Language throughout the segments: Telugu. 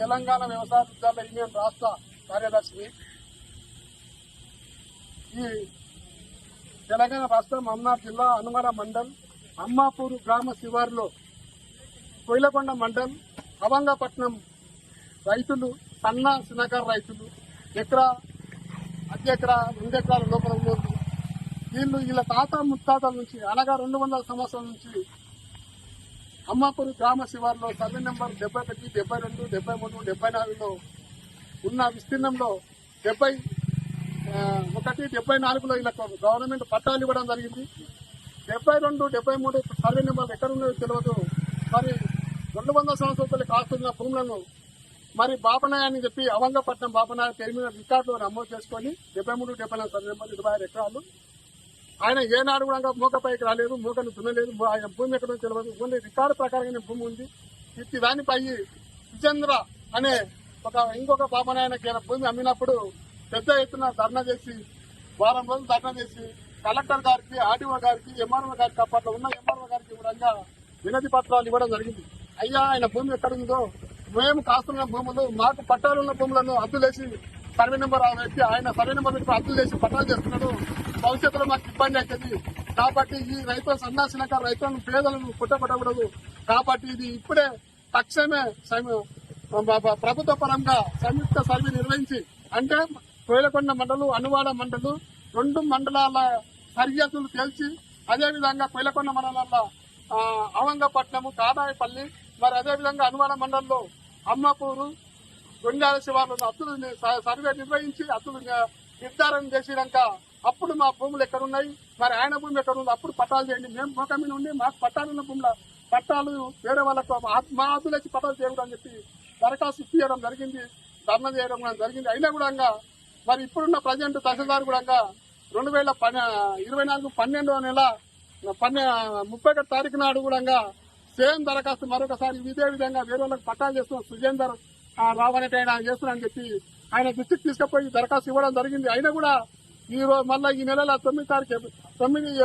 తెలంగాణ వ్యవసాయ విద్యాలయ యూనియన్ రాష్ట్ర కార్యదర్శిని. ఈ తెలంగాణ రాష్ట్రం మహబూబ్నగర్ జిల్లా అనుమల మండల్ అమ్మాపూర్ గ్రామ శివారులో కోయిలకొండ మండల్ అవంగపట్నం రైతులు సన్న చిన్నకారు రైతులు ఎకరా అర్ధ ఎకరా 2 ఎకరాల లోపల ఉన్నోళ్ళు వీళ్ళ తాత ముత్తాతల నుంచి అనగా 200 సంవత్సరాల నుంచి అమ్మాపూర్ గ్రామ శివారులో సర్వే నెంబర్ 71, 72, 73, 74లో ఉన్న విస్తీర్ణంలో 74లో వీళ్ళకు గవర్నమెంట్ పట్టాలు ఇవ్వడం జరిగింది. 72, 73 సర్వే నెంబర్లు ఎక్కడ ఉన్నాయో తెలియదు. మరి 200 సంవత్సరాల కాస్తున్న భూములను మరి బాపనాయ అని చెప్పి అవంగపట్నం బాపనాయ పేరు మీద రికార్డులో నమోదు చేసుకుని 73, 74 సర్వే నెంబర్ 26 ఎకరాలు. ఆయన ఏనాడు కూడా మూకపైకి రాలేదు, మూకను దున్నలేదు, ఆయన భూమి ఎక్కడో తెలియదు. ఓన్లీ రికార్డు ప్రకారంగానే భూమి ఉంది. ఇట్టి దానిపై విజేంద్ర అనే ఇంకొక బాపనాయనకి భూమి అమ్మినప్పుడు పెద్ద ఎత్తున ధర్నా చేసి వారం రోజులు ధర్నా చేసి కలెక్టర్ గారికి, ఆర్డీఓ గారికి, ఎంఆర్ఓ గారికి అప్పట్లో ఉన్న ఎంఆర్ఓ గారికి కూడా వినతి పత్రాలు ఇవ్వడం జరిగింది. అయ్యా ఆయన భూమి ఎక్కడుందో, మేము కాస్తున్న భూములు మాకు పట్టాలున్న భూములను అద్దులేసి సర్వే నెంబర్ పెట్టి ఆయన సర్వే నెంబర్ పెట్టి అద్దులు చేసి పట్టాలు చేస్తున్నాడు. భవిష్యత్తులో మాకు ఇబ్బంది అవుతుంది. కాబట్టి ఈ రైతుల సన్నాసినక రైతులను పేదలను పుట్టబడకూడదు. కాబట్టి ఇది ఇప్పుడే తక్షణమే ప్రభుత్వ పరంగా సంయుక్త సర్వే నిర్వహించి, అంటే కోయిలకొండ మండలు, అనువాడ మండలు 2 మండలాల సరిహద్దులు తేల్చి, అదేవిధంగా కోయిలకొండ మండలాల అవంగపట్నము, కాదాయపల్లి, మరి అదేవిధంగా అనువాడ మండలంలో అమ్మపూరు, గొండాల శివార్లను అత్తులు సర్వే నిర్వహించి అత్తులు నిర్ధారణ చేసినాక అప్పుడు మా భూములు ఎక్కడున్నాయి, మరి ఆయన భూమి ఎక్కడుంది, అప్పుడు పట్టాలు చేయండి. మేము మోక మీద ఉండి మాకు పట్టాలున్న భూముల పట్టాలు వేరే వాళ్ళకు మా అద్దులేసి పట్టాలు చేయడం అని చెప్పి దరఖాస్తు ఇప్పించడం జరిగింది, ధర్నా చేయడం జరిగింది. అయినా కూడా మరి ఇప్పుడున్న ప్రజెంట్ తహసీల్దార్ కూడా 2024 12వ నెల 31 తారీఖు నాడు కూడా సేమ్ దరఖాస్తు మరొకసారి ఇదే విధంగా వేరే వాళ్ళకి పట్టాలు చేస్తున్నాం, సుజేందర్ రావనేటి ఆయన చేస్తున్నారని చెప్పి ఆయన దృష్టికి తీసుకుపోయి దరఖాస్తు ఇవ్వడం జరిగింది. అయినా కూడా ఈ రోజు మళ్ళీ ఈ నెల 9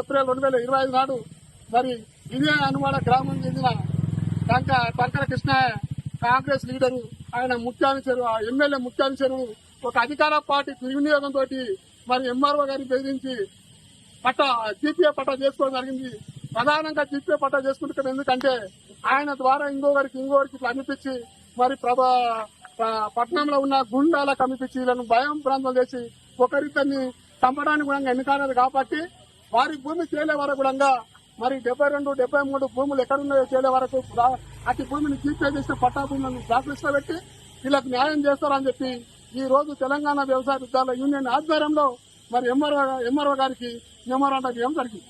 ఏప్రిల్ 2025 నాడు మరి ఇదే అనువాడ గ్రామం చెందిన టంకర కృష్ణ కాంగ్రెస్ లీడరు, ఆయన ముత్యానిచెరువు ఎమ్మెల్యే ముత్యానిచెరువు ఒక అధికార పార్టీ దుర్వినియోగంతో మరి ఎంఆర్ఓ గారిని బెదిరించి జీపీఏ పట్టా చేసుకోవడం జరిగింది. ప్రధానంగా జీపీఏ పట్టా చేసుకుంటున్నాం. ఎందుకంటే ఆయన ద్వారా ఇంకొకరికి ఇట్లా అనిపించి మరి పట్టణంలో ఉన్న గుండాలకు అనిపించి వీళ్ళను భయం ప్రాంతం చేసి ఒకరిద్దరిని చంపడానికి కూడా ఎన్నికలేదు. కాబట్టి వారి భూమి తేలే వరకు కూడా మరి 72, 73 భూములు ఎక్కడున్నాయో తేలే వరకు అతి భూమిని జీపీఏ చేసిన పట్టా భూములను బ్లాక్ లిస్ట్ లో పెట్టి వీళ్ళకి న్యాయం చేస్తారని చెప్పి ఈ రోజు తెలంగాణ వ్యవసాయ విద్యాలయ యూనియన్ ఆధ్వర్యంలో మరి ఎంఆర్ఓ గారికి మెమోరాండం ఇవ్వడం జరిగింది.